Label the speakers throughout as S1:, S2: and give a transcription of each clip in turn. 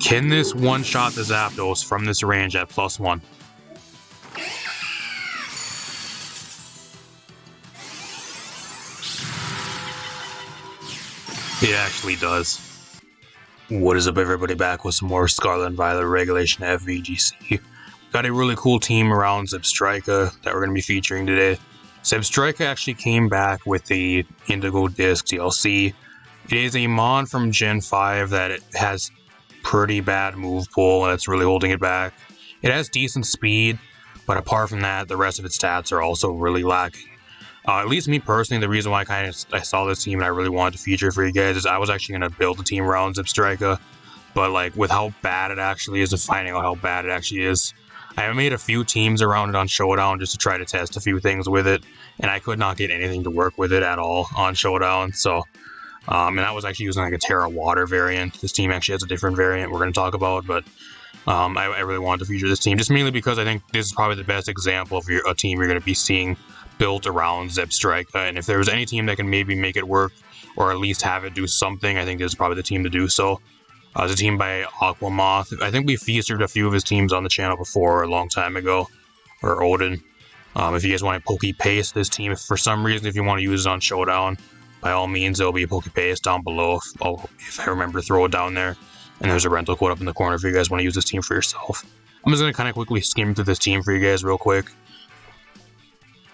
S1: Can this one-shot the Zapdos from this range at +1? It actually does. What is up, everybody? Back with some more Scarlet and Violet Regulation F VGC. Got a really cool team around ZEBSTRIKA that we're going to be featuring today. ZEBSTRIKA actually came back with the Indigo Disc DLC. It is a mon from Gen 5 that it has pretty bad move pool, and it's really holding it back. It has decent speed, but apart from that, the rest of its stats are also really lacking. At least me personally, the reason why I saw this team and I really wanted to feature it for you guys is I was actually going to build a team around ZEBSTRIKA, but like with how bad it actually is and finding out how bad it actually is, I made a few teams around it on Showdown just to try to test a few things with it, and I could not get anything to work with it at all on Showdown. So, and I was actually using like a Terra Water variant. This team actually has a different variant we're going to talk about, but I really wanted to feature this team just mainly because I think this is probably the best example of a team you're going to be seeing built around ZEBSTRIKA, and if there was any team that can maybe make it work or at least have it do something, I think this is probably the team to do so. It's a team by Aquamoth. I think we featured a few of his teams on the channel before a long time ago, or Odin. If you guys want to Poke Paste this team, if for some reason if you want to use it on Showdown, by all means there'll be a Poke Paste down below if I remember to throw it down there, and there's a rental code up in the corner if you guys want to use this team for yourself. I'm just going to kind of quickly skim through this team for you guys real quick.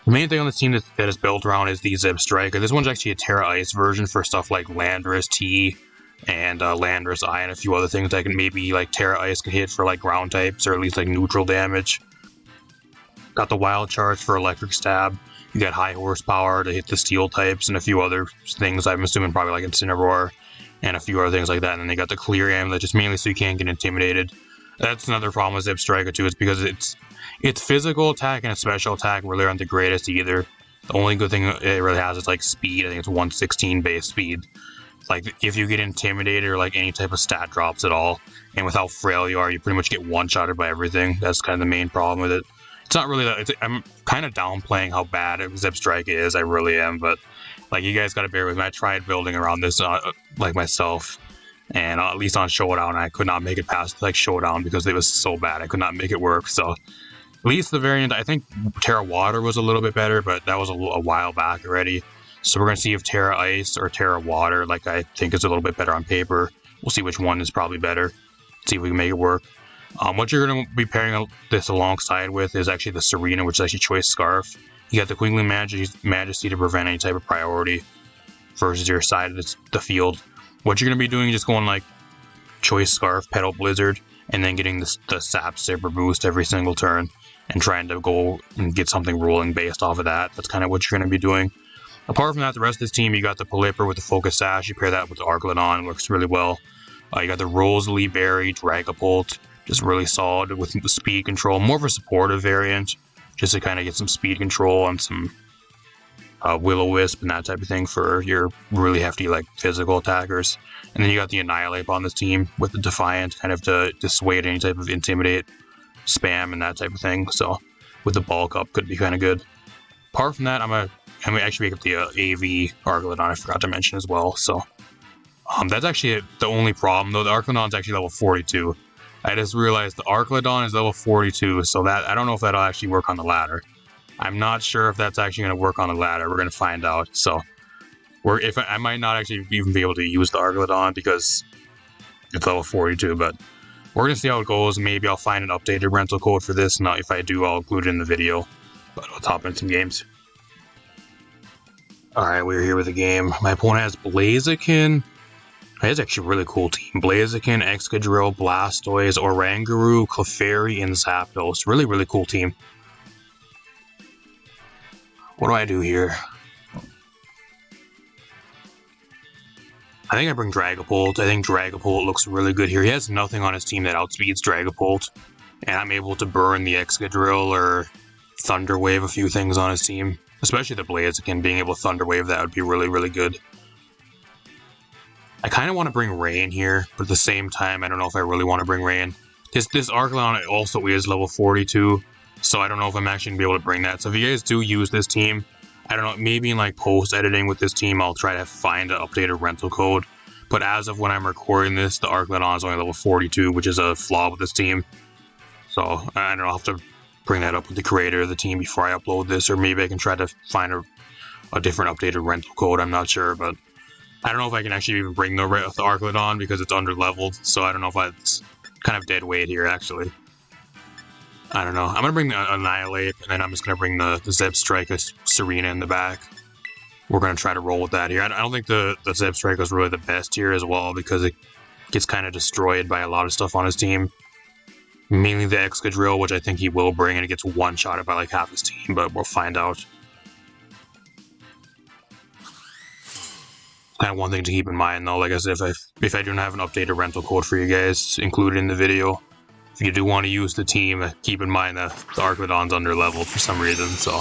S1: The main thing on this team that is built around is the ZEBSTRIKA. This one's actually a Terra Ice version for stuff like Landorus T and Landorus I and a few other things that can maybe like Terra Ice can hit for like ground types or at least like neutral damage. Got the Wild Charge for Electric Stab. You got high horsepower to hit the steel types and a few other things. I'm assuming probably like Incineroar and a few other things like that. And then they got the Clear Amulet just mainly so you can't get intimidated. That's another problem with ZEBSTRIKA too, is because its physical attack and its special attack really aren't the greatest either. The only good thing it really has is like speed. I think it's 116 base speed. Like if you get intimidated or like any type of stat drops at all, and with how frail you are, you pretty much get one-shotted by everything. That's kind of the main problem with it. It's not really that. I'm kind of downplaying how bad ZEBSTRIKA is. I really am, but like you guys got to bear with me. I tried building around this like myself, and at least on Showdown, I could not make it past like Showdown because it was so bad. I could not make it work. So at least the variant, I think Terra Water was a little bit better, but that was a while back already. So we're going to see if Terra Ice or Terra Water, like I think is a little bit better on paper. We'll see which one is probably better. See if we can make it work. What you're going to be pairing this alongside with is actually the Serena, which is actually Choice Scarf. You got the Queenly Majesty to prevent any type of priority versus your side of the field. What you're going to be doing is just going like Choice Scarf, Petal Blizzard, and then getting the Sap Sipper boost every single turn and trying to go and get something rolling based off of that. That's kind of what you're going to be doing. Apart from that, the rest of this team, you got the Pelipper with the Focus Sash. You pair that with the Arclodon, works really well. You got the Rosalie Berry, Dragapult, just really solid with the speed control. More of a supportive variant, just to kind of get some speed control and some Will-O-Wisp and that type of thing for your really hefty like physical attackers. And then you got the Annihilate on this team with the Defiant, kind of to dissuade any type of Intimidate, Spam, and that type of thing. So with the Bulk Up could be kind of good. Apart from that, I'm gonna actually make up the AV Arclodon, I forgot to mention as well. So that's actually the only problem, though. The Arclodon's actually level 42. I just realized the Arclodon is level 42, so that I don't know if that'll actually work on the ladder. I'm not sure if that's actually going to work on the ladder. We're going to find out. So I might not actually even be able to use the Arclodon because it's level 42, but we're going to see how it goes. Maybe I'll find an updated rental code for this. Now, if I do, I'll include it in the video. But let's hop in some games. Alright, we're here with the game. My opponent has Blaziken. That's actually a really cool team. Blaziken, Excadrill, Blastoise, Oranguru, Clefairy, and Zapdos. Really, really cool team. What do I do here? I think I bring Dragapult. I think Dragapult looks really good here. He has nothing on his team that outspeeds Dragapult. And I'm able to burn the Excadrill or Thunder Wave a few things on his team. Especially the Blaziken, being able to Thunder Wave that would be really, really good. I kind of want to bring Rain here, but at the same time, I don't know if I really want to bring Rain. This Arclodon also is level 42, so I don't know if I'm actually going to be able to bring that. So if you guys do use this team, I don't know, maybe in like post-editing with this team, I'll try to find an updated rental code. but as of when I'm recording this, the Archlydon is only level 42, which is a flaw with this team. So I don't know, I'll have to bring that up with the creator of the team before I upload this, or maybe I can try to find a different updated rental code. I'm not sure, but I don't know if I can actually even bring the Archlydon because it's under leveled. So I don't know if it's kind of dead weight here actually. I don't know. I'm gonna bring the Annihilate, and then I'm just gonna bring the ZEBSTRIKA Serena in the back. We're gonna try to roll with that here. I don't think the ZEBSTRIKA is really the best here as well because it gets kind of destroyed by a lot of stuff on his team. Mainly the Excadrill, which I think he will bring, and it gets one-shotted by like half his team, but we'll find out. Kind of one thing to keep in mind though, like I said, if I do not have an updated rental code for you guys included in the video, if you do want to use the team, keep in mind that the Archlydon's under leveled for some reason, so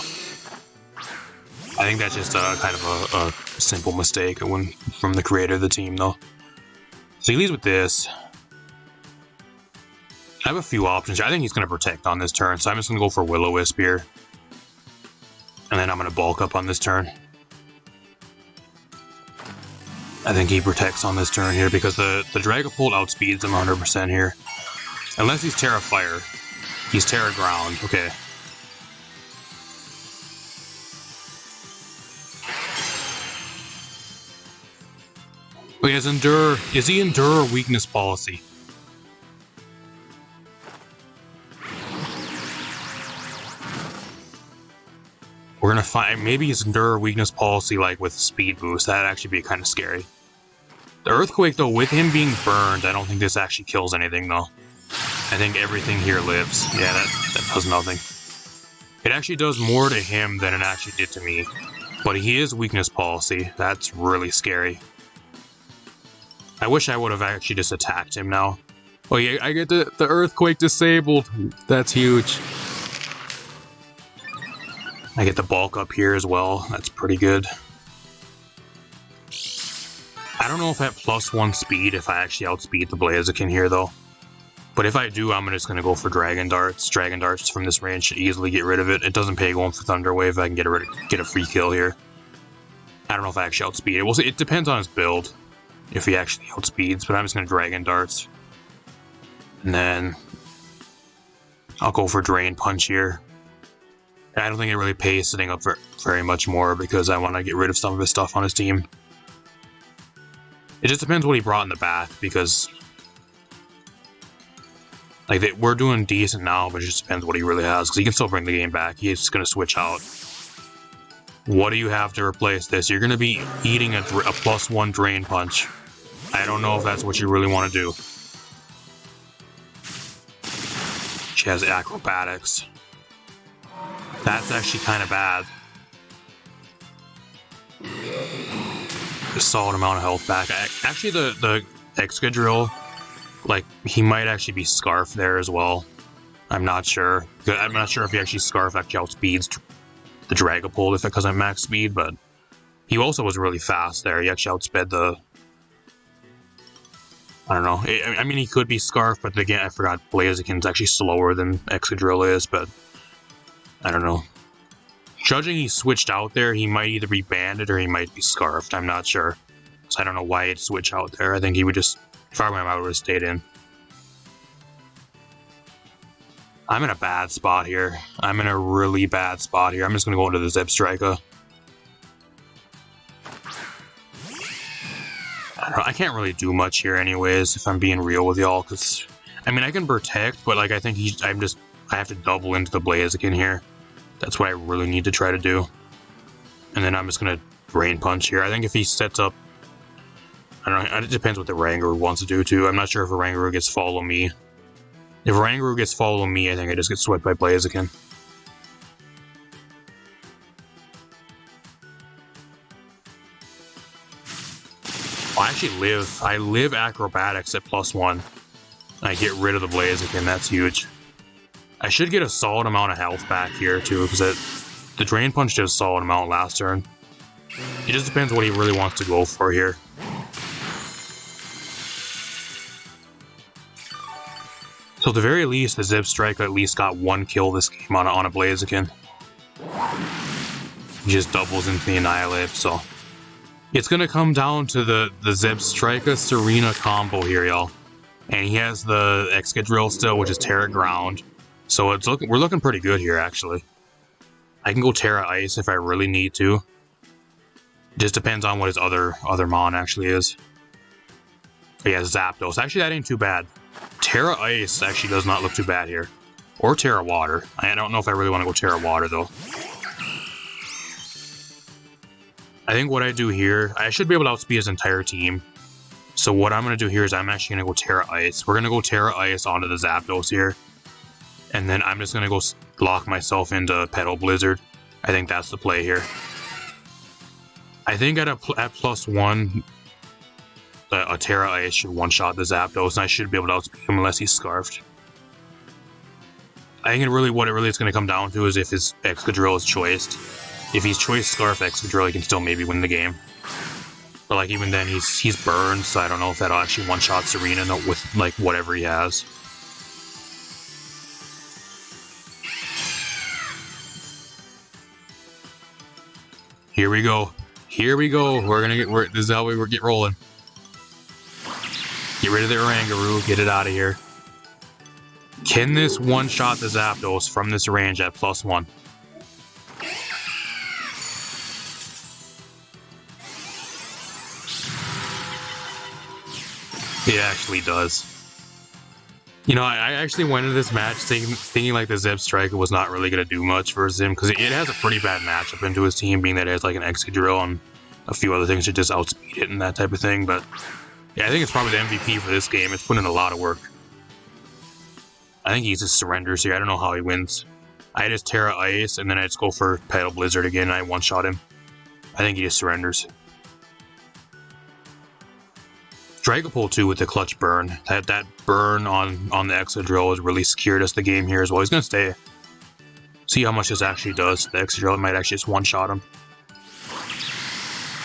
S1: I think that's just kind of a simple mistake from the creator of the team though. So he leads with this. I have a few options here. I think he's going to protect on this turn, so I'm just going to go for Will-O-Wisp here. And then I'm going to bulk up on this turn. I think he protects on this turn here because the Dragapult outspeeds him 100% here. Unless he's Terra Fire. He's Terra Ground. Okay. Oh, he has Endure. Is he Endure or Weakness Policy? We're gonna find, maybe it's Endure Weakness Policy like with Speed Boost. That'd actually be kind of scary. The Earthquake though, with him being burned, I don't think this actually kills anything though. I think everything here lives. Yeah, that does nothing. It actually does more to him than it actually did to me. But he is Weakness Policy. That's really scary. I wish I would have actually just attacked him now. Oh yeah, I get the Earthquake disabled. That's huge. I get the bulk up here as well. That's pretty good. I don't know if at +1 speed, if I actually outspeed the Blaziken here though. But if I do, I'm just going to go for Dragon Darts. Dragon Darts from this range should easily get rid of it. It doesn't pay going for Thunder Wave. I can get a free kill here. I don't know if I actually outspeed it. We'll see. It depends on his build, if he actually outspeeds. But I'm just going to Dragon Darts. And then I'll go for Drain Punch here. I don't think it really pays sitting up for very much more because I want to get rid of some of his stuff on his team. It just depends what he brought in the back because like we're doing decent now, but it just depends what he really has because he can still bring the game back. He's just going to switch out. What do you have to replace this? You're going to be eating a +1 Drain Punch. I don't know if that's what you really want to do. She has Acrobatics. That's actually kind of bad. A solid amount of health back. Actually, the Excadrill, like, he might actually be Scarf there as well. I'm not sure. I'm not sure if he actually Scarf actually outspeeds the Dragapult if it because I'm max speed, but he also was really fast there. He actually outsped the... I don't know. I mean, he could be Scarf, but again, I forgot Blaziken's actually slower than Excadrill is, but... I don't know. Judging he switched out there, he might either be Banded or he might be Scarfed. I'm not sure. So I don't know why he'd switch out there. I think he would just... If I were him, I would have stayed in. I'm in a bad spot here. I'm in a really bad spot here. I'm just going to go into the ZEBSTRIKA. I don't know. I can't really do much here anyways, if I'm being real with y'all, because... I mean, I can protect, but like I think I have to double into the Blaziken here. That's what I really need to try to do. And then I'm just going to Drain Punch here. I think if he sets up... I don't know, it depends what the Rangaroo wants to do too. I'm not sure if a Rangaroo gets Follow Me. If a Rangaroo gets Follow Me, I think I just get swept by Blaziken. Oh, I actually live. I live Acrobatics at +1. I get rid of the Blaziken, that's huge. I should get a solid amount of health back here too, because the Drain Punch did a solid amount last turn. It just depends what he really wants to go for here. So at the very least, the ZEBSTRIKA at least got 1 kill this game on a Blaziken. He just doubles into the Annihilate, so... It's gonna come down to the ZEBSTRIKA Serena combo here, y'all. And he has the Excadrill still, which is Terra Ground. So we're looking pretty good here, actually. I can go Terra Ice if I really need to. Just depends on what his other mon actually is. But yeah, Zapdos. Actually, that ain't too bad. Terra Ice actually does not look too bad here. Or Terra Water. I don't know if I really want to go Terra Water, though. I think what I do here, I should be able to outspeed his entire team. So what I'm going to do here is I'm actually going to go Terra Ice. We're going to go Terra Ice onto the Zapdos here. And then I'm just going to go lock myself into Petal Blizzard. I think that's the play here. I think at +1, a Terra Ice should one-shot the Zapdos, and I should be able to outspeed him unless he's Scarfed. I think what it really is going to come down to is if his Excadrill is choiced. If he's choiced Scarf Excadrill, he can still maybe win the game. But like even then, he's burned, so I don't know if that'll actually one-shot Serena with like whatever he has. Here we go. Here we go. This is how we get rolling. Get rid of the Oranguru. Get it out of here. Can this one-shot the Zapdos from this range at +1? It actually does. You know, I actually went into this match thinking like the ZEBSTRIKA was not really going to do much versus him, because it has a pretty bad matchup into his team, being that it has like an Excadrill and a few other things to just outspeed it and that type of thing. But yeah, I think it's probably the MVP for this game. It's put in a lot of work. I think he just surrenders here. I don't know how he wins. I just Terra Ice, and then I just go for Petal Blizzard again, and I one-shot him. I think he just surrenders. Dragapult too with the clutch burn. That burn on the Excadrill has really secured us the game here as well. He's going to stay. See how much this actually does. The Excadrill might actually just one-shot him.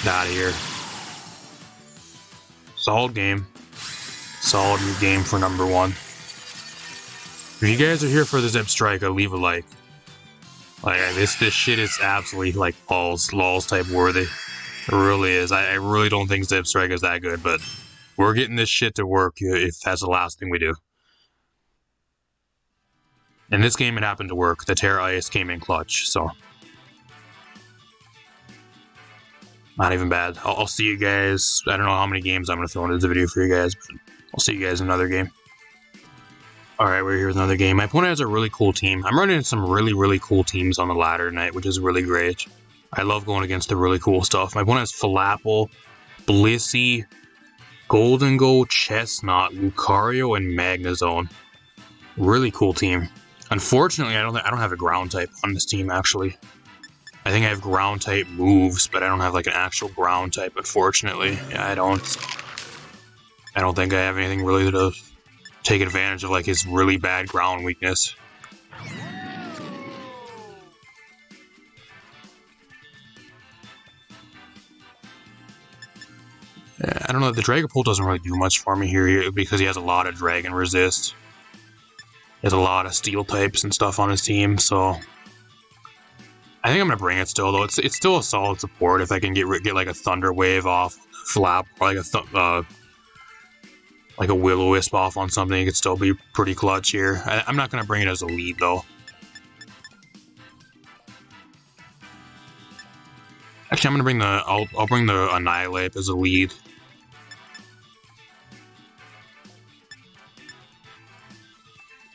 S1: Get out of here. Solid game. Solid game for number 1. If you guys are here for the ZEBSTRIKA, leave a like. Like this shit is absolutely like lols type worthy. It really is. I really don't think ZEBSTRIKA is that good, but we're getting this shit to work if that's the last thing we do. In this game, it happened to work. The Terra Ice came in clutch, so not even bad. I'll see you guys. I don't know how many games I'm going to throw into the video for you guys, but I'll see you guys in another game. Alright, we're here with another game. My opponent has a really cool team. I'm running some really cool teams on the ladder tonight, which is really great. I love going against the really cool stuff. My opponent has Falapple, Blissey, Golden Gold, Chestnut, Lucario, and Magnezone. Really cool team. Unfortunately, I don't have a ground type on this team, actually. I think I have ground type moves, but I don't have like an actual ground type, unfortunately. Yeah, I don't think I have anything really to take advantage of like his really bad ground weakness. Yeah, I don't know, the Dragapult doesn't really do much for me here because he has a lot of Dragon Resist. He has a lot of Steel types and stuff on his team, so I think I'm gonna bring it still, though. It's still a solid support if I can get like a Thunder Wave off Flap, or like a Will-O-Wisp off on something. It could still be pretty clutch here. I'm not gonna bring it as a lead though. Actually, I'm gonna bring I'll bring the Annihilate as a lead.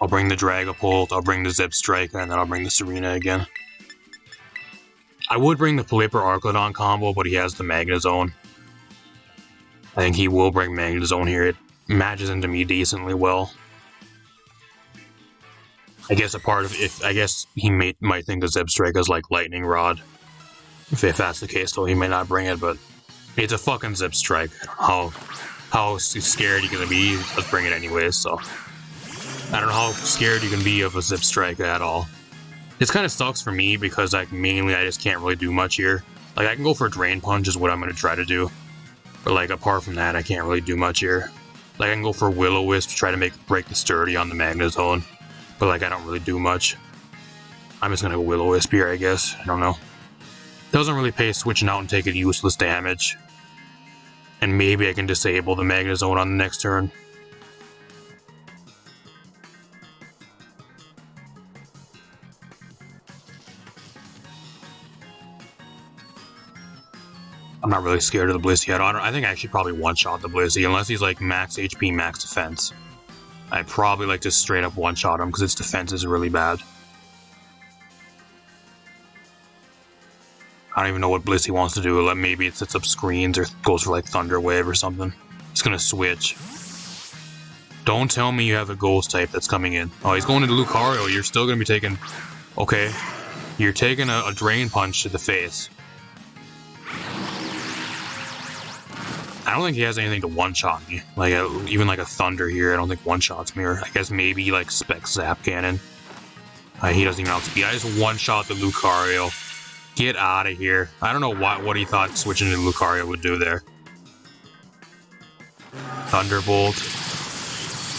S1: I'll bring the Dragapult, I'll bring the ZEBSTRIKA, and then I'll bring the Serena again. I would bring the Flipper Arclodon combo, but he has the Magnezone. I think he will bring Magnezone here. It matches into me decently well. I guess I guess he might think the ZEBSTRIKA is like Lightning Rod. If that's the case, though, he may not bring it, but it's a fucking ZEBSTRIKA. How scared you gonna be? Let's bring it anyways, so I don't know how scared you can be of a ZEBSTRIKA at all. This kind of sucks for me because like mainly I just can't really do much here. Like I can go for a Drain Punch is what I'm gonna try to do, but like apart from that I can't really do much here. Like I can go for Will-O-Wisp to try to break the sturdy on the Magnezone, but like I don't really do much. I'm just gonna go Will-O-Wisp here, I guess. I don't know. Doesn't really pay switching out and taking useless damage. And maybe I can disable the Magnezone on the next turn. I'm not really scared of the Blissey. I think I actually probably one-shot the Blissey, unless he's like max HP, max defense. I'd probably like to straight up one-shot him because its defense is really bad. I don't even know what Blissey wants to do. Like maybe it sets up screens or goes for like Thunder Wave or something. He's gonna switch. Don't tell me you have a Ghost type that's coming in. Oh, he's going into Lucario. You're still gonna be taking... Okay. You're taking a Drain Punch to the face. I don't think he has anything to one-shot me. Like, even like a Thunder here, I don't think one-shots me. Or I guess maybe like Spec Zap Cannon. He doesn't even outspeed. I just one-shot the Lucario. Get out of here. I don't know what he thought switching to Lucario would do there. Thunderbolt.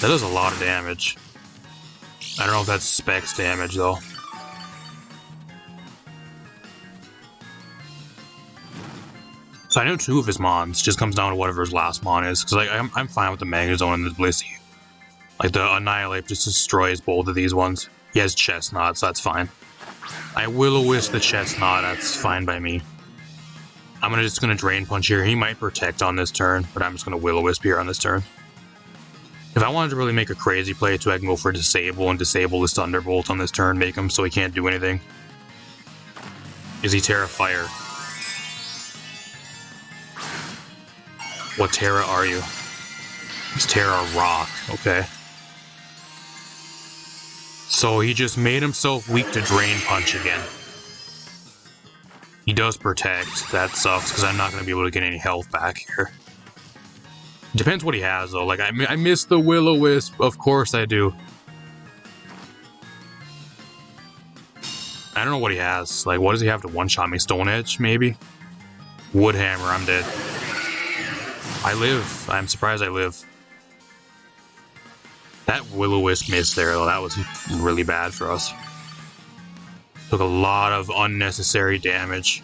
S1: That does a lot of damage. I don't know if that's Specs damage, though. So I know 2 of his Mons. Just comes down to whatever his last Mon is. Because like, I'm fine with the Magnezone and the Blissey. Like, the Annihilate just destroys both of these ones. He has Chestnut, so that's fine. I Will-O-Wisp the Chestnut, that's fine by me. I'm just gonna Drain Punch here. He might Protect on this turn, but I'm just gonna Will-O-Wisp here on this turn. If I wanted to really make a crazy play too, I can go for Disable and disable his Thunderbolt on this turn, make him so he can't do anything. Is he Terra Fire? What Terra are you? He's Terra Rock, okay. So he just made himself weak to Drain Punch again. He does Protect. That sucks, because I'm not going to be able to get any health back here. Depends what he has, though. Like, I miss the Will-O-Wisp. Of course I do. I don't know what he has. Like, what does he have to one-shot me? Stone Edge, maybe? Woodhammer, I'm dead. I live. I'm surprised I live. That Will-O-Wisp missed there, though. That was really bad for us. Took a lot of unnecessary damage.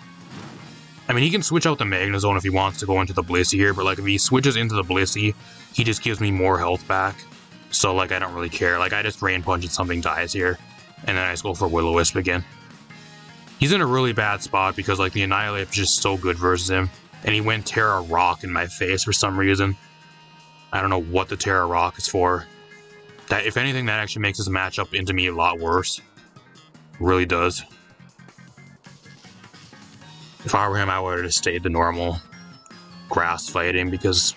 S1: I mean, he can switch out the Magnezone if he wants to go into the Blissey here, but like if he switches into the Blissey, he just gives me more health back. So like I don't really care. Like I just Drain Punch and something dies here, and then I just go for Will-O-Wisp again. He's in a really bad spot because like the Annihilate is just so good versus him, and he went Terra Rock in my face for some reason. I don't know what the Terra Rock is for. That if anything, that actually makes this matchup into me a lot worse. Really does. If I were him, I would have stayed the normal grass fighting because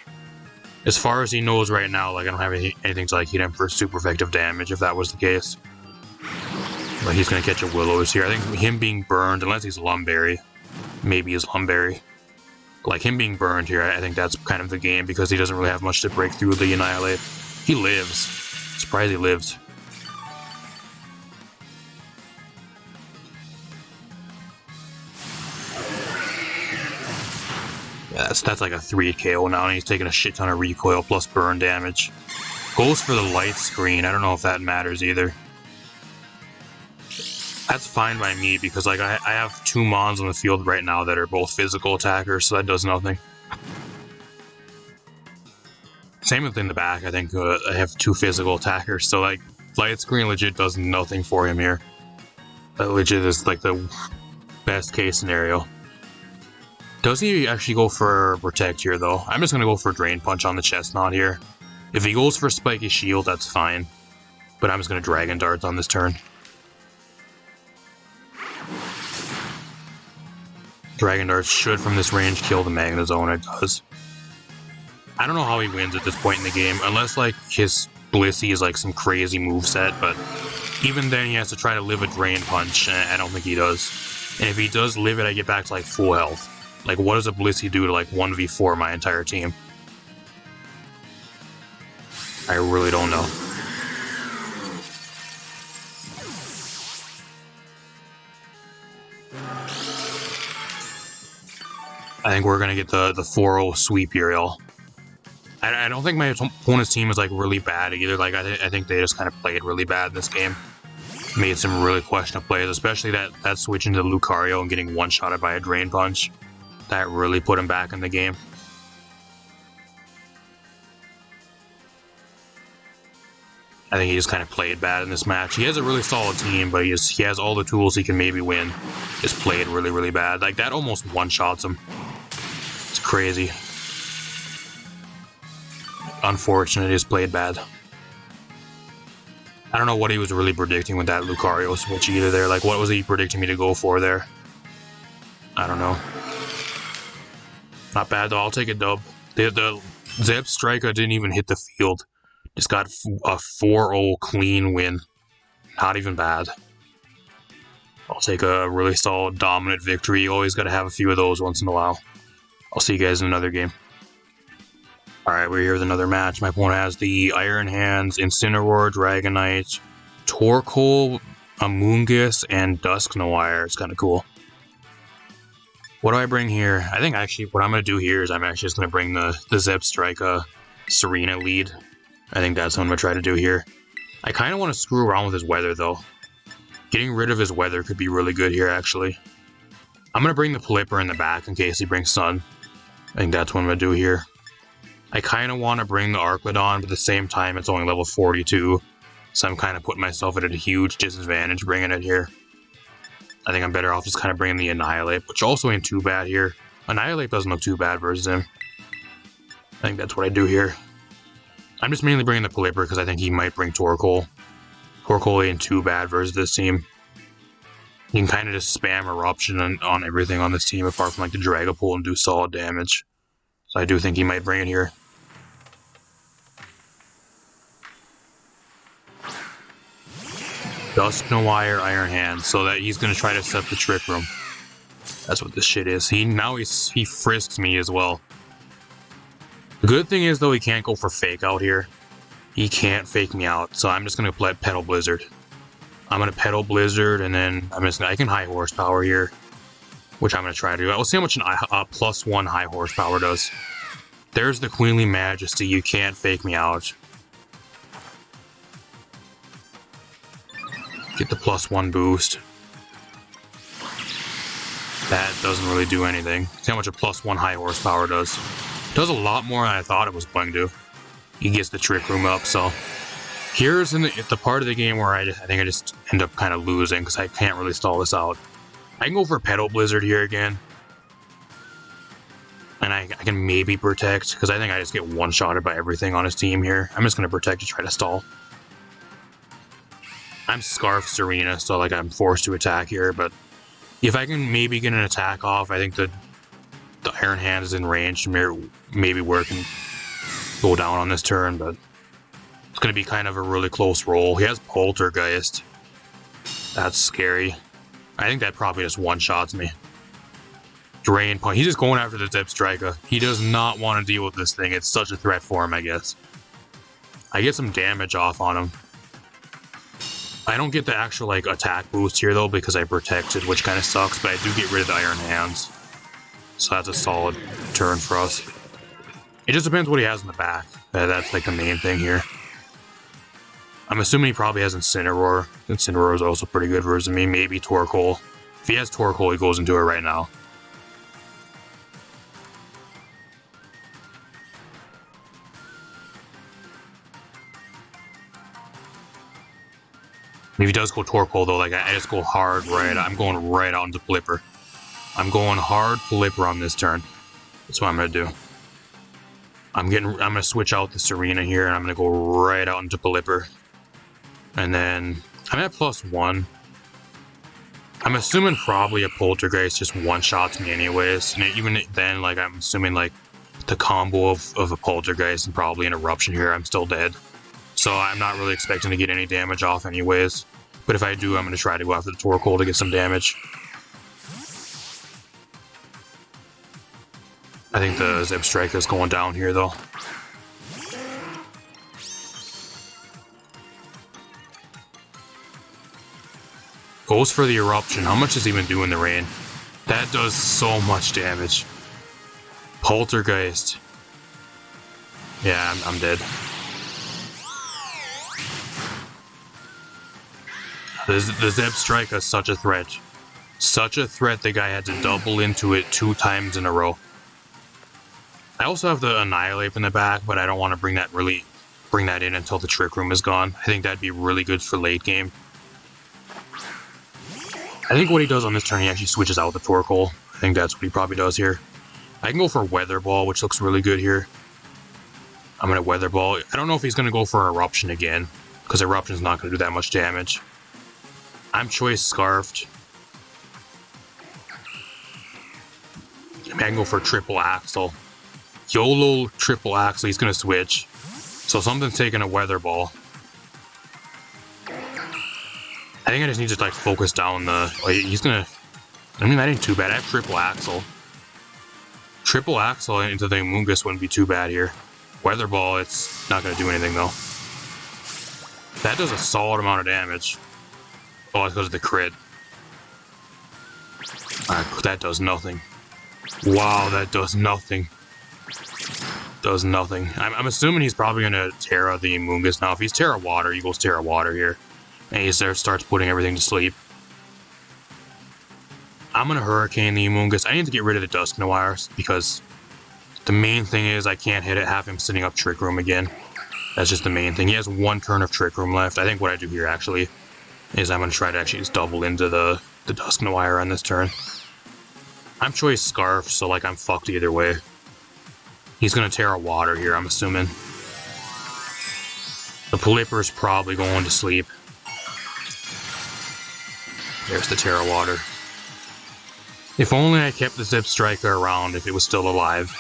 S1: as far as he knows right now, like I don't have anything to like hit him for super effective damage if that was the case. But he's going to catch a Will-O-Wisp here. I think him being burned, unless he's Lumberry, maybe he's Lumberry. Like him being burned here, I think that's kind of the game because he doesn't really have much to break through the Annihilate. He lives. Surprised he lived. Yeah, that's like a 3 KO now, and he's taking a shit ton of recoil plus burn damage. Goes for the light screen. I don't know if that matters either. That's fine by me because like I have 2 Mons on the field right now that are both physical attackers, so that does nothing. Same with in the back. I think I have 2 physical attackers, so like light screen legit does nothing for him here. That legit is like the best case scenario. Does he actually go for Protect here, though? I'm just going to go for Drain Punch on the Chestnut here. If he goes for Spiky Shield, that's fine. But I'm just going to Dragon Dart on this turn. Dragon Dart should, from this range, kill the Magnezone. It does. I don't know how he wins at this point in the game, unless, like, his Blissey is, like, some crazy moveset, but even then he has to try to live a Drain Punch, and I don't think he does. And if he does live it, I get back to, like, full health. Like, what does a Blissey do to, like, 1v4 my entire team? I really don't know. I think we're going to get the 4-0 sweep here, y'all. I don't think my opponent's team is, like, really bad either. Like, I think they just kind of played really bad in this game. Made some really questionable plays, especially that switch into Lucario and getting one-shotted by a Drain Punch. That really put him back in the game. I think he just kind of played bad in this match. He has a really solid team, but he has all the tools he can maybe win. Just played really, really bad. Like, that almost one-shots him. It's crazy. Unfortunate, he just played bad. I don't know what he was really predicting with that Lucario switch either there. Like, what was he predicting me to go for there? I don't know. Not bad, though. I'll take a dub. The ZEBSTRIKA didn't even hit the field. Just got a 4-0 clean win. Not even bad. I'll take a really solid, dominant victory. You always got to have a few of those once in a while. I'll see you guys in another game. Alright, we're here with another match. My opponent has the Iron Hands, Incineroar, Dragonite, Torkoal, Amoonguss, and Dusknoir. It's kind of cool. What do I bring here? I think actually what I'm going to do here is I'm actually just going to bring the ZEBSTRIKA Serena lead. I think that's what I'm going to try to do here. I kind of want to screw around with his weather, though. Getting rid of his weather could be really good here, actually. I'm going to bring the Pelipper in the back in case he brings Sun. I think that's what I'm going to do here. I kind of want to bring the Arclodon, but at the same time, it's only level 42. So I'm kind of putting myself at a huge disadvantage bringing it here. I think I'm better off just kind of bringing the Annihilate, which also ain't too bad here. Annihilate doesn't look too bad versus him. I think that's what I do here. I'm just mainly bringing the Pelipper because I think he might bring Torkoal. Torkoal ain't too bad versus this team. You can kind of just spam Eruption on everything on this team apart from like the Dragapult and do solid damage. So I do think he might bring it here. Dusknoir, Iron Hand, so that he's going to try to set the Trick Room. That's what this shit is. He frisks me as well. The good thing is, though, he can't go for Fake Out here. He can't fake me out, so I'm just going to play Petal Blizzard. I'm going to Petal Blizzard, and then I can High Horsepower here, which I'm going to try to do. We'll see how much a +1 High Horsepower does. There's the Queenly Majesty. You can't fake me out. Get the +1 boost. That doesn't really do anything. See how much a +1 High Horsepower does. It does a lot more than I thought it was going to. He gets the Trick Room up, so here's the part of the game where I think I just end up kind of losing because I can't really stall this out. I can go for Petal Blizzard here again. And I can maybe protect, because I think I just get one-shotted by everything on his team here. I'm just going to protect to try to stall. I'm Scarf Serena, so like I'm forced to attack here, but if I can maybe get an attack off, I think the Iron Hand is in range to maybe where it can go down on this turn, but it's going to be kind of a really close roll. He has Poltergeist. That's scary. I think that probably just one-shots me. Drain Punch. He's just going after the ZEBSTRIKA. He does not want to deal with this thing. It's such a threat for him, I guess. I get some damage off on him. I don't get the actual like attack boost here though because I protected, which kind of sucks, but I do get rid of the Iron Hands. So that's a solid turn for us. It just depends what he has in the back. That's like the main thing here. I'm assuming he probably has Incineroar. Incineroar is also pretty good versus me. Maybe Torkoal. If he has Torkoal, he goes into it right now. If he does go Torkoal though, like I just go hard right. I'm going right out into Pelipper. I'm going hard Pelipper on this turn. That's what I'm gonna do. I'm gonna switch out the Serena here, and I'm gonna go right out into Pelipper. And then I'm at +1. I'm assuming probably a Poltergeist just one-shots me anyways. And even then, like I'm assuming like the combo of a Poltergeist and probably an Eruption here, I'm still dead. So I'm not really expecting to get any damage off anyways. But if I do, I'm going to try to go after the Torkoal to get some damage. I think the ZEBSTRIKA is going down here though. Goes for the Eruption. How much does he even do in the rain? That does so much damage. Poltergeist. Yeah, I'm dead. The ZEBSTRIKA is such a threat. Such a threat the guy had to double into it 2 times in a row. I also have the Annihilate in the back, but I don't want to bring that really bring that in until the Trick Room is gone. I think that'd be really good for late game. I think what he does on this turn, he actually switches out the Torkoal. I think that's what he probably does here. I can go for Weather Ball, which looks really good here. I'm going to Weather Ball. I don't know if he's going to go for Eruption again, because Eruption's not going to do that much damage. I'm Choice Scarfed. I can go for Triple Axle. YOLO Triple Axle, he's going to switch. So something's taking a Weather Ball. I think I just need to like focus down the... Oh, he's going to... I mean, that ain't too bad. I have Triple Axle. Triple Axle into the Amoonguss wouldn't be too bad here. Weather Ball, it's not going to do anything though. That does a solid amount of damage. Oh, it's because of the crit. That does nothing. Wow, that does nothing. Does nothing. I'm assuming he's probably going to Terra the Amoonguss now. If he's Terra Water, he goes Terra Water here. And he starts putting everything to sleep. I'm going to Hurricane the Amoonguss. I need to get rid of the Dusknoir because the main thing is I can't hit it, have him sitting up Trick Room again. That's just the main thing. He has one turn of Trick Room left. I think what I do here actually is I'm going to try to actually just double into the Dusknoir on this turn. I'm Choice Scarf, so like I'm fucked either way. He's going to Terra Water here, I'm assuming. The Pelipper's probably going to sleep. There's the Terra Water. If only I kept the ZEBSTRIKA around if it was still alive.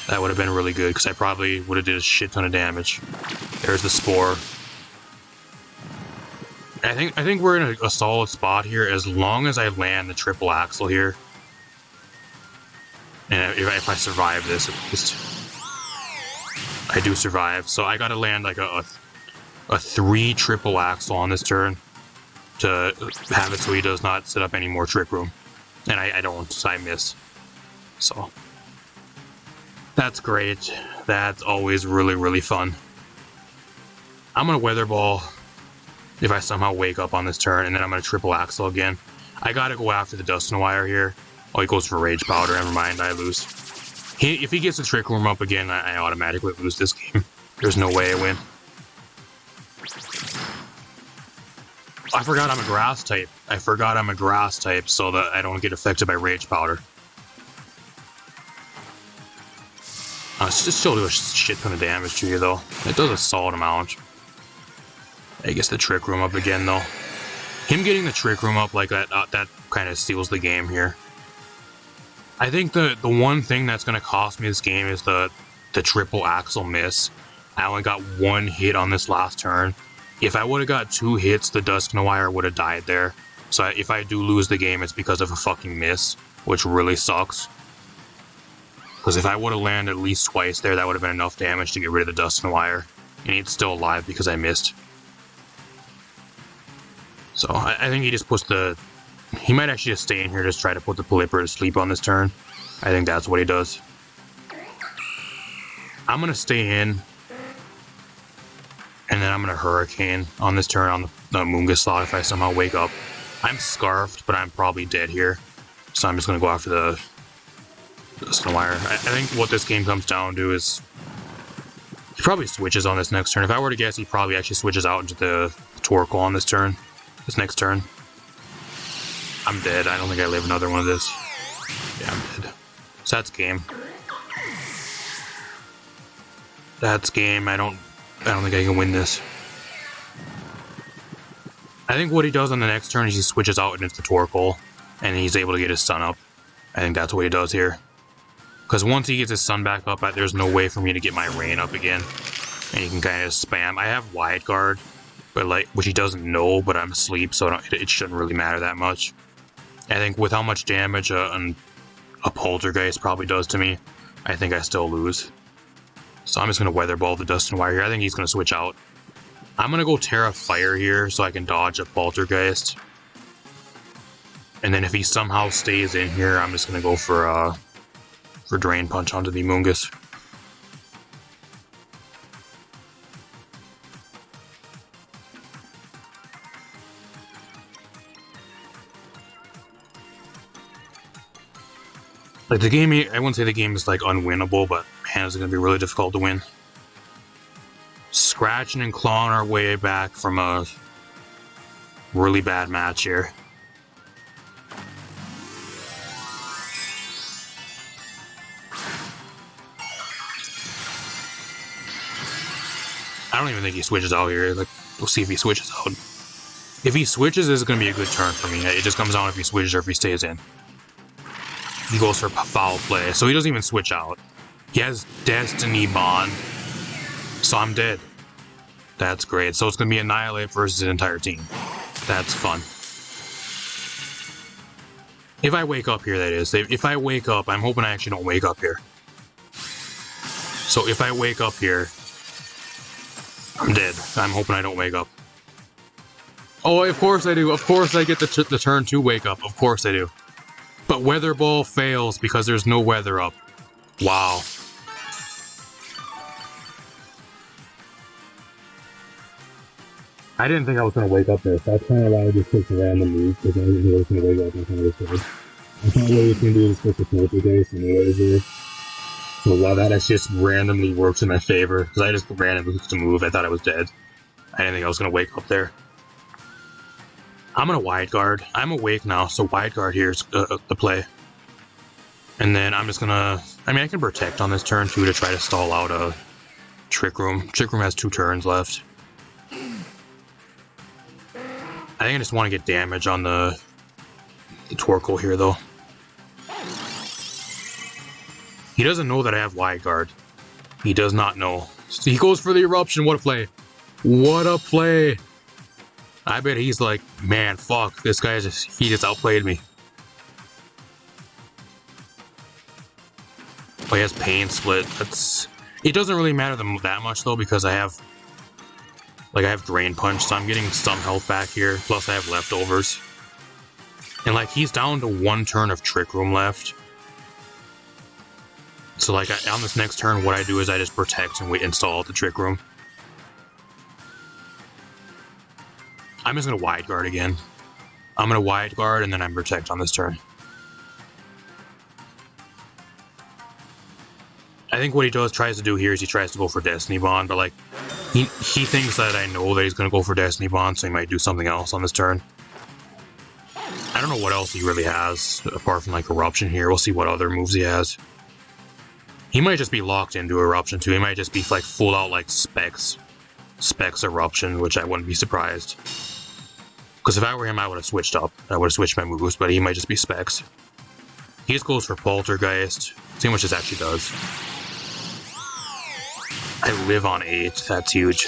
S1: That would have been really good, because I probably would have did a shit ton of damage. There's the Spore. I think we're in a solid spot here as long as I land the Triple Axle here. And if I survive this, at least. I do survive, so I gotta land like a 3 Triple Axle on this turn to have it so he does not set up any more Trick Room. And I don't, so I miss. So that's great. That's always really, really fun. I'm gonna Weather Ball if I somehow wake up on this turn, and then I'm gonna Triple Axle again. I gotta go after the Dusknoir here. Oh, he goes for Rage Powder. Never mind, I lose. If he gets the Trick Room up again, I automatically lose this game. There's no way I win. I forgot I'm a Grass type. So that I don't get affected by Rage Powder. It's just still do a shit ton of damage to you, though. It does a solid amount. I guess the Trick Room up again, though. Him getting the Trick Room up like that, that kind of steals the game here. I think the one thing that's going to cost me this game is the Triple Axle miss. I only got 1 hit on this last turn. If I would have got 2 hits, the Dusknoir would have died there. So if I do lose the game, it's because of a fucking miss, which really sucks. Because if I would have landed at least twice there, that would have been enough damage to get rid of the Dusknoir. And he's still alive because I missed. So I think he just puts the... He might actually just stay in here, just try to put the Pelipper to sleep on this turn. I think that's what he does. I'm going to stay in. And then I'm going to Hurricane on this turn on the Amoonguss slot if I somehow wake up. I'm Scarfed, but I'm probably dead here. So I'm just going to go after the Dusknoir. I think what this game comes down to is... He probably switches on this next turn. If I were to guess, he probably actually switches out into the Torkoal on this turn. This next turn. I'm dead. I don't think I live another one of this. Yeah, I'm dead. So that's game. That's game. I don't think I can win this. I think what he does on the next turn is he switches out into the Torkoal, and he's able to get his sun up. I think that's what he does here. Because once he gets his sun back up, there's no way for me to get my rain up again. And he can kind of spam. I have Wide Guard, but like, which he doesn't know, but I'm asleep, so it shouldn't really matter that much. I think with how much damage a Poltergeist probably does to me, I think I still lose. So I'm just going to Weather Ball the Dusknoir here. I think he's going to switch out. I'm going to go Terra Fire here so I can dodge a Poltergeist. And then if he somehow stays in here, I'm just going to go for Drain Punch onto the Amoonguss. Like the game, I wouldn't say the game is like unwinnable, but man, is it going to be really difficult to win. scratching and clawing our way back from a really bad match here. I don't even think he switches out here. Like, we'll see if he switches out. If he switches, this is going to be a good turn for me. It just comes down if he switches or if he stays in. He goes for foul play, so he doesn't even switch out. He has Destiny Bond, so I'm dead. That's great. So it's going to be Annihilate versus his entire team. That's fun. If I wake up here, that is. If I wake up, I'm hoping I actually don't wake up here. So if I wake up here, I'm dead. I'm hoping I don't wake up. Oh, of course I do. Of course I get the turn to wake up. Of course I do. But Weather Ball fails because there's no weather up. Wow. I didn't think I was going to wake up there, so that's kind of why I just took the random move, because I didn't think I was going to wake up and kind of scared. I thought what I was going to do is switch the poltergeist anyways there. So while that just randomly works in my favor, because I just randomly took the move, I thought I was dead. I didn't think I was going to wake up there. I'm going to wide guard. I'm awake now, so wide guard here is the play. And then I'm just going to... I mean, I can protect on this turn, too, to try to stall out a Trick Room. Trick Room has 2 turns left. I think I just want to get damage on the Torkoal here, though. He doesn't know that I have wide guard. He does not know. So he goes for the Eruption. What a play. What a play. I bet he's like, man, fuck, this guy he just outplayed me. Oh, he has Pain Split. It doesn't really matter that much though, because I have Drain Punch, so I'm getting some health back here. Plus I have leftovers. And like, he's down to 1 turn of Trick Room left. So like, on this next turn, what I do is I just protect and wait and stall out the Trick Room. I'm just going to wide guard again. I'm going to wide guard and then I'm protect on this turn. I think what he tries to do here is he tries to go for Destiny Bond, but like, he thinks that I know that he's going to go for Destiny Bond, so he might do something else on this turn. I don't know what else he really has, apart from like Eruption here. We'll see what other moves he has. He might just be locked into Eruption too. He might just be like full out like Specs Eruption, which I wouldn't be surprised. Because if I were him, I would have switched up. I would have switched my moves, but he might just be Specs. He just goes for Poltergeist. See how much this actually does. I live on 8. That's huge.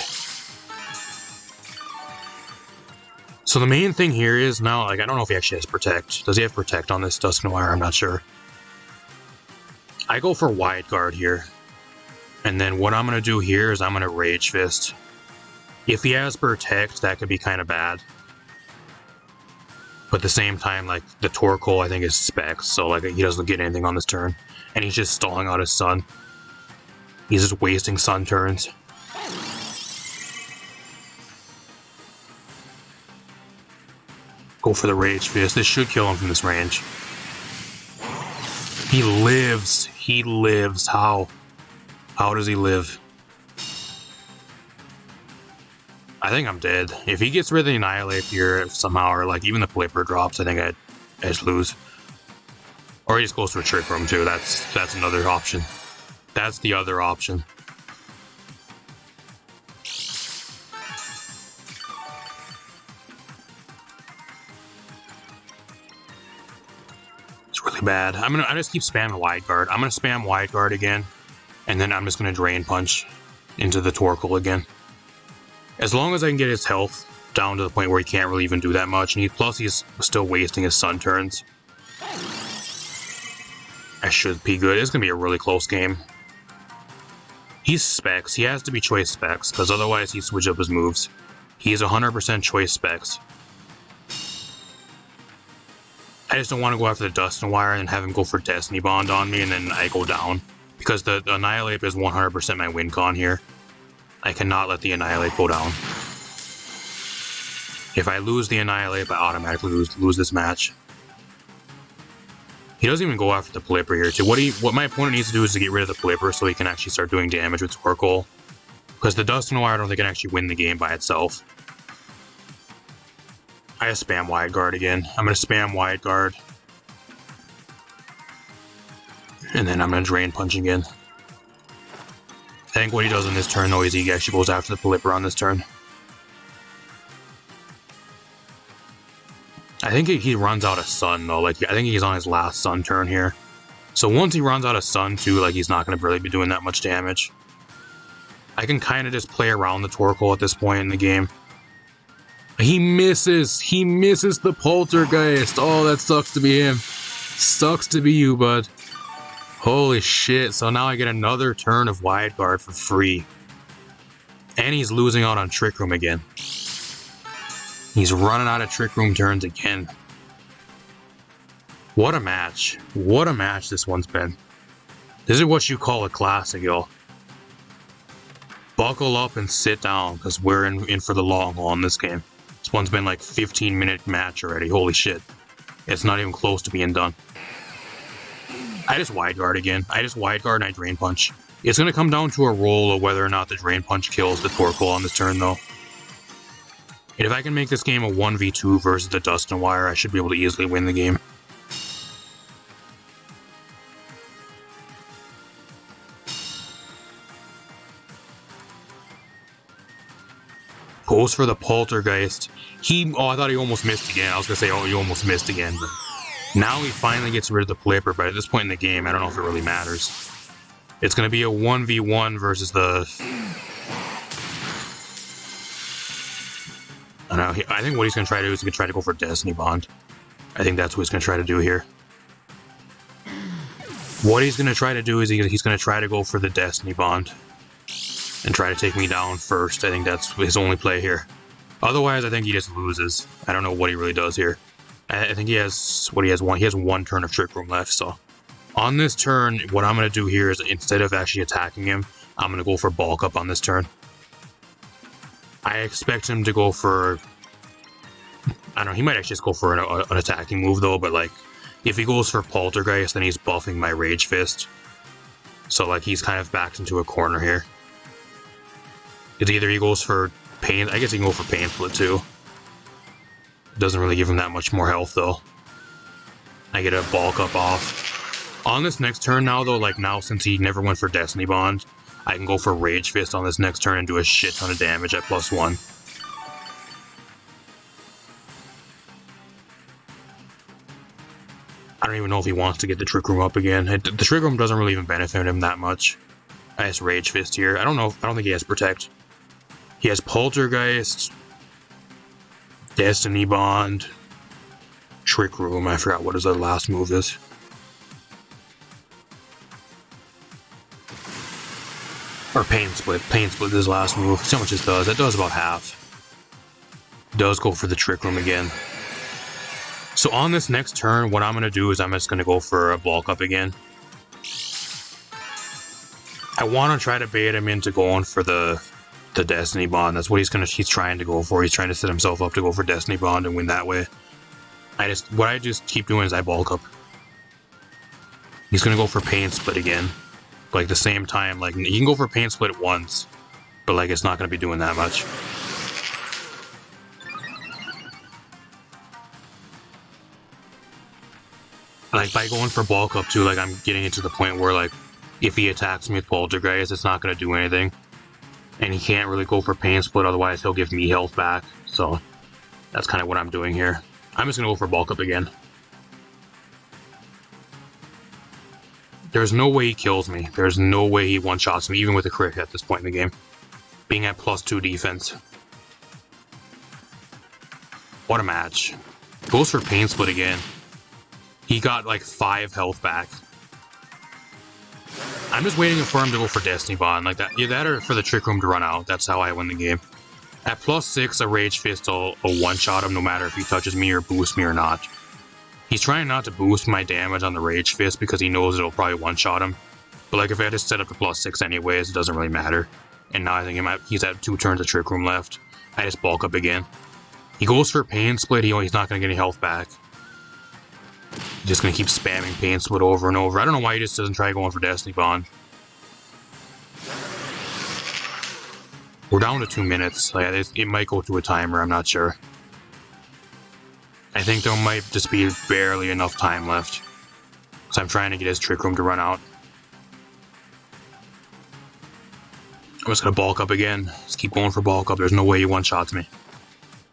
S1: So the main thing here is now, like, I don't know if he actually has Protect. Does he have Protect on this Dusknoir? I'm not sure. I go for Wide Guard here. And then what I'm going to do here is I'm going to Rage Fist. If he has Protect, that could be kind of bad. But at the same time, like, the Torkoal, I think, is Specs, so, like, he doesn't get anything on this turn. And he's just stalling out his Sun. He's just wasting Sun turns. Go for the Rage Fist. This should kill him from this range. He lives. He lives. How? How does he live? I think I'm dead. If he gets rid of the Annihilate here somehow, or like even the Flipper drops, I think I'd just lose. Or he just goes to a Trick Room too. That's another option. That's the other option. It's really bad. I just keep spamming Wide Guard. I'm gonna spam Wide Guard again, and then I'm just gonna Drain Punch into the Torkoal again. As long as I can get his health down to the point where he can't really even do that much, and plus he's still wasting his Sun turns. I should be good. It's gonna be a really close game. He's Specs. He has to be Choice Specs, because otherwise he'd switch up his moves. He's 100% Choice Specs. I just don't want to go after the Dusknoir and have him go for Destiny Bond on me, and then I go down. Because the Annihilate is 100% my win con here. I cannot let the Annihilate go down. If I lose the Annihilate, I automatically lose this match. He doesn't even go after the Flipper here, too. What my opponent needs to do is to get rid of the Flipper so he can actually start doing damage with Torkoal. Because the Dust Noir, I don't think can actually win the game by itself. I just spam Wide Guard again. I'm going to spam Wide Guard. And then I'm going to Drain Punch again. I think what he does on this turn, though, is he actually goes after the Pelipper on this turn. I think he runs out of Sun, though. Like, I think he's on his last Sun turn here. So once he runs out of Sun, too, like, he's not going to really be doing that much damage. I can kind of just play around the Torkoal at this point in the game. He misses! He misses the Poltergeist! Oh, that sucks to be him. Sucks to be you, bud. Holy shit, so now I get another turn of Wide Guard for free. And he's losing out on Trick Room again. He's running out of Trick Room turns again. What a match. What a match this one's been. This is what you call a classic, y'all. Buckle up and sit down, because we're in for the long haul in this game. This one's been like 15-minute match already. Holy shit. It's not even close to being done. I just Wide Guard again. I just Wide Guard and I Drain Punch. It's going to come down to a roll of whether or not the Drain Punch kills the Torkoal on this turn, though. And if I can make this game a 1v2 versus the Dust and Wire, I should be able to easily win the game. Goes for the Poltergeist. Oh, I thought he almost missed again. I was going to say, oh, he almost missed again. But now he finally gets rid of the Pelipper, but at this point in the game, I don't know if it really matters. It's going to be a 1v1 versus the... I don't know. I think what he's going to try to do is he's going to try to go for Destiny Bond. I think that's what he's going to try to do here. What he's going to try to do is he's going to try to go for the Destiny Bond. And try to take me down first. I think that's his only play here. Otherwise, I think he just loses. I don't know what he really does here. I think he has one turn of Trick Room left. So on this turn, what I'm going to do here is instead of actually attacking him, I'm going to go for Bulk Up on this turn. I expect him to go for... I don't know, he might actually just go for an attacking move though, but like, if he goes for Poltergeist, then he's buffing my Rage Fist. So like, he's kind of backed into a corner here. It's either he goes for Pain... I guess he can go for Pain Split too. It doesn't really give him that much more health though. I get a Bulk Up off. On this next turn now though, like now since he never went for Destiny Bond, I can go for Rage Fist on this next turn and do a shit ton of damage at +1. I don't even know if he wants to get the Trick Room up again. The Trick Room doesn't really even benefit him that much. I just Rage Fist here. I don't think he has Protect. He has Poltergeist, Destiny Bond, Trick Room. I forgot what his last move is. Or Pain Split. Pain Split is his last move. See how much it does. That does about half. Does go for the Trick Room again. So on this next turn, what I'm going to do is I'm just going to go for a Bulk Up again. I want to try to bait him into going for the Destiny Bond. That's what he's trying to go for. He's trying to set himself up to go for Destiny Bond and win that way. What I just keep doing is I Bulk Up. He's going to go for Pain Split again. Like the same time, like he can go for Pain Split once, but like it's not going to be doing that much. Like by going for Bulk Up too, like I'm getting it to the point where like if he attacks me with Poltergeist, it's not going to do anything. And he can't really go for Pain Split, otherwise he'll give me health back. So that's kind of what I'm doing here. I'm just going to go for Bulk Up again. There's no way he kills me. There's no way he one-shots me, even with a crit at this point in the game. Being at +2 defense. What a match. Goes for Pain Split again. He got like 5 health back. I'm just waiting for him to go for Destiny Bond like that. Yeah, that or for the Trick Room to run out. That's how I win the game. At +6, a Rage Fist will one-shot him no matter if he touches me or boosts me or not. He's trying not to boost my damage on the Rage Fist because he knows it'll probably one-shot him. But like if I just set up to +6 anyways, it doesn't really matter. And now I think he's at 2 turns of Trick Room left. I just Bulk Up again. He goes for Pain Split, he's not going to get any health back. He's just going to keep spamming Pain Split over and over. I don't know why he just doesn't try going for Destiny Bond. We're down to 2 minutes. Like, it might go to a timer, I'm not sure. I think there might just be barely enough time left. Because I'm trying to get his Trick Room to run out. I'm just going to bulk up again. Just keep going for bulk up. There's no way he one-shots me.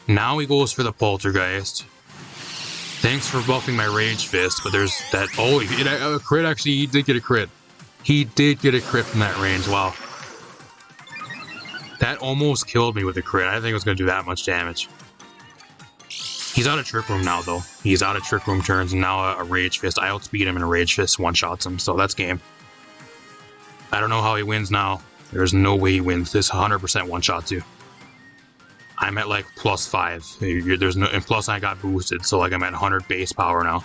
S1: Now he goes for the Poltergeist. Thanks for buffing my Rage Fist, but there's that... Oh, a crit, actually, he did get a crit. He did get a crit from that range, wow. That almost killed me with a crit. I didn't think it was going to do that much damage. He's out of Trick Room now, though. He's out of Trick Room turns, and now a Rage Fist. I outspeed him, and a Rage Fist one-shots him, so that's game. I don't know how he wins now. There's no way he wins. This 100% one-shots you. I'm at, like, +5. There's no... And plus, I got boosted, so, like, I'm at 100 base power now.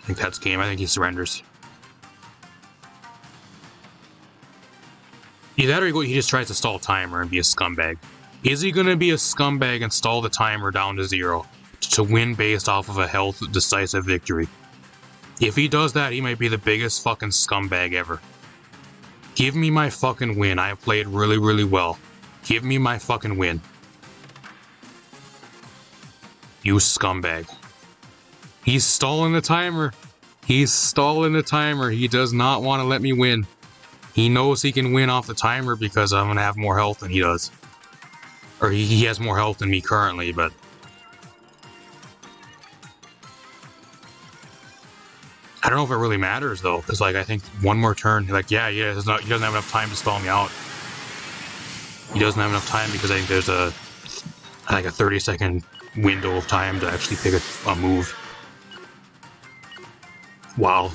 S1: I think that's game. I think he surrenders. Either that or he just tries to stall timer and be a scumbag. Is he going to be a scumbag and stall the timer down to 0 to win based off of a health decisive victory? If he does that, he might be the biggest fucking scumbag ever. Give me my fucking win. I have played really, really well. Give me my fucking win. You scumbag. He's stalling the timer. He's stalling the timer. He does not want to let me win. He knows he can win off the timer because I'm going to have more health than he does. Or he has more health than me currently, but... I don't know if it really matters, though, because, like, I think one more turn, like, yeah, he doesn't have enough time to stall me out. He doesn't have enough time because I think there's a 30-second window of time to actually pick a move. Wow.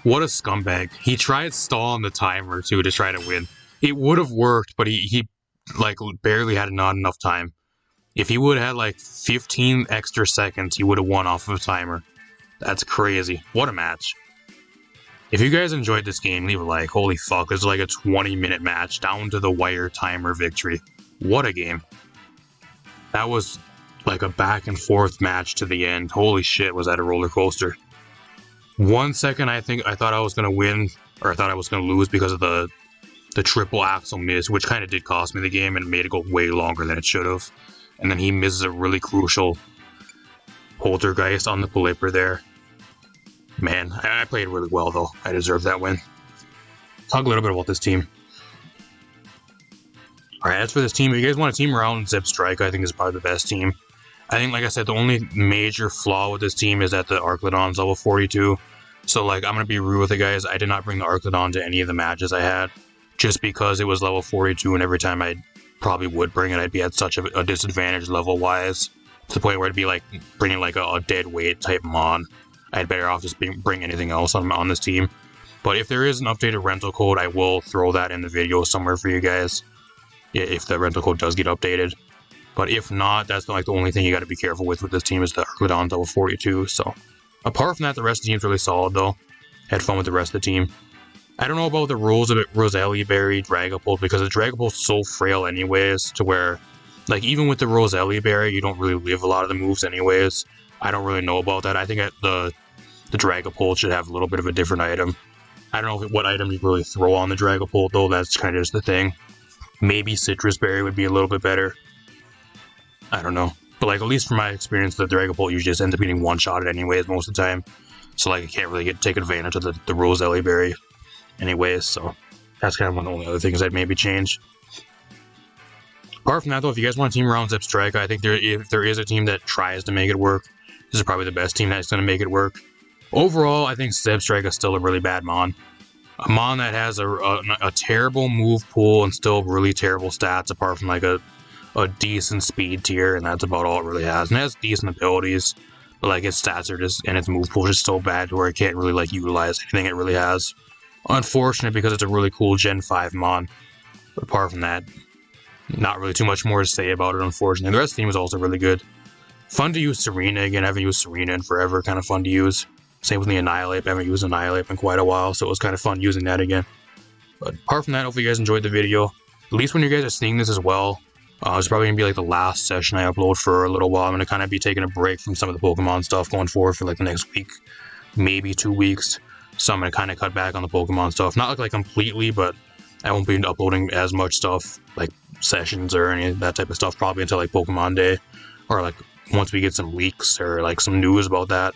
S1: What a scumbag. He tried stalling the timer, too, to try to win. It would have worked, but he like, barely had not enough time. If he would have had, like, 15 extra seconds, he would have won off of a timer. That's crazy. What a match. If you guys enjoyed this game, leave a like. Holy fuck, this is like a 20-minute match, down to the wire timer victory. What a game. That was like a back and forth match to the end. Holy shit, was that a roller coaster. 1 second I thought I was going to win, or I thought I was going to lose because of the triple axle miss, which kind of did cost me the game and made it go way longer than it should have. And then he misses a really crucial Poltergeist on the Blipper there. Man, I played really well, though. I deserved that win. Talk a little bit about this team. Alright, as for this team, if you guys want a team around ZEBSTRIKA, I think is probably the best team. I think, like I said, the only major flaw with this team is that the Archlodon's level 42. So, like, I'm going to be rude with it, guys. I did not bring the Archlodon to any of the matches I had, just because it was level 42, and every time I probably would bring it, I'd be at such a disadvantage level-wise, to the point where I'd be, like, bringing, like, a dead weight type Mon. I'd better off just bring anything else on this team. But if there is an updated rental code, I will throw that in the video somewhere for you guys, if the rental code does get updated. But if not, that's like the only thing you got to be careful with this team is the Archlodon level 42. So apart from that, the rest of the team's really solid, though. Had fun with the rest of the team. I don't know about the rules of it, Roselli Berry, Dragapult, because the Dragapult's so frail anyways, to where, like, even with the Roselli Berry, you don't really live a lot of the moves anyways. I don't really know about that. I think the Dragapult should have a little bit of a different item. I don't know what item you really throw on the Dragapult, though. That's kind of just the thing. Maybe Citrus Berry would be a little bit better. I don't know. But, like, at least from my experience, the Dragapult usually just ends up getting one-shotted anyways most of the time. So, like, I can't really take advantage of the Roselli Berry anyways. So, that's kind of one of the only other things I'd maybe change. Apart from that, though, if you guys want a team around ZEBSTRIKA, I think if there is a team that tries to make it work, this is probably the best team that's going to make it work. Overall, I think ZEBSTRIKA is still a really bad Mon. A Mon that has a terrible move pool and still really terrible stats, apart from, like, a decent speed tier, and that's about all it really has. And it has decent abilities, but, like, its stats are just, and its move pool is just so bad to where it can't really, like, utilize anything it really has. Unfortunate, because it's a really cool Gen 5 Mon. But apart from that, not really too much more to say about it, unfortunately. The rest of the team is also really good. Fun to use Serena again. I haven't used Serena in forever. Kind of fun to use. Same with the Annihilate. I haven't used Annihilate in quite a while, so it was kind of fun using that again. But apart from that, hopefully you guys enjoyed the video. At least when you guys are seeing this as well, it's probably going to be like the last session I upload for a little while. I'm going to kind of be taking a break from some of the Pokemon stuff going forward for like the next week, maybe 2 weeks. So I'm going to kind of cut back on the Pokemon stuff. Not like completely, but I won't be uploading as much stuff like sessions or any of that type of stuff probably until like Pokemon Day, or like once we get some leaks or like some news about that.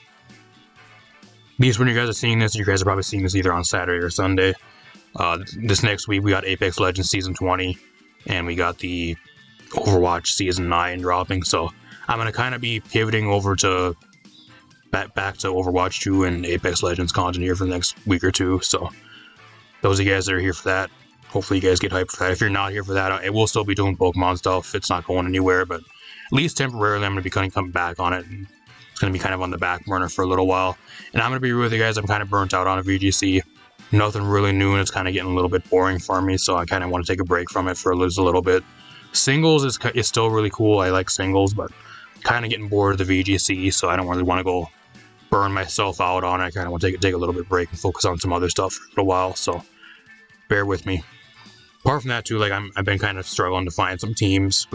S1: These, when you guys are seeing this, you guys are probably seeing this either on Saturday or Sunday. This next week we got Apex Legends Season 20, and we got the Overwatch Season 9 dropping, so I'm going to kind of be pivoting over to back to Overwatch 2 and Apex Legends content here for the next week or two. So those of you guys that are here for that, hopefully you guys get hyped for that. If you're not here for that, I will still be doing Pokemon stuff. It's not going anywhere, but at least temporarily I'm going to be kind of coming back on it. And it's going to be kind of on the back burner for a little while. And I'm going to be real with you guys, I'm kind of burnt out on a VGC. Nothing really new, and it's kind of getting a little bit boring for me, so I kind of want to take a break from it for a little bit. Singles is still really cool. I like singles, but kind of getting bored of the VGC, so I don't really want to go burn myself out on it. I kind of want to take a little bit break and focus on some other stuff for a little while, so bear with me. Apart from that too, like I've been kind of struggling to find some teams.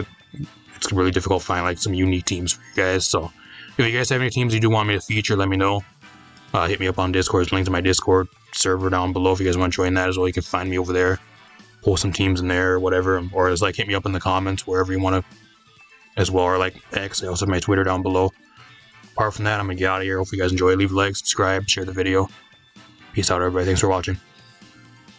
S1: It's really difficult to find like some unique teams for you guys, so if you guys have any teams you do want me to feature, let me know. Hit me up on Discord. There's a link to my Discord server down below if you guys want to join that as well. You can find me over there, post some teams in there or whatever, or just like hit me up in the comments wherever you want to as well, or like X. I also have my Twitter down below. Apart from that, I'm gonna get out of here. Hopefully you guys enjoy. Leave a like, subscribe, share the video. Peace out, everybody. Thanks for watching.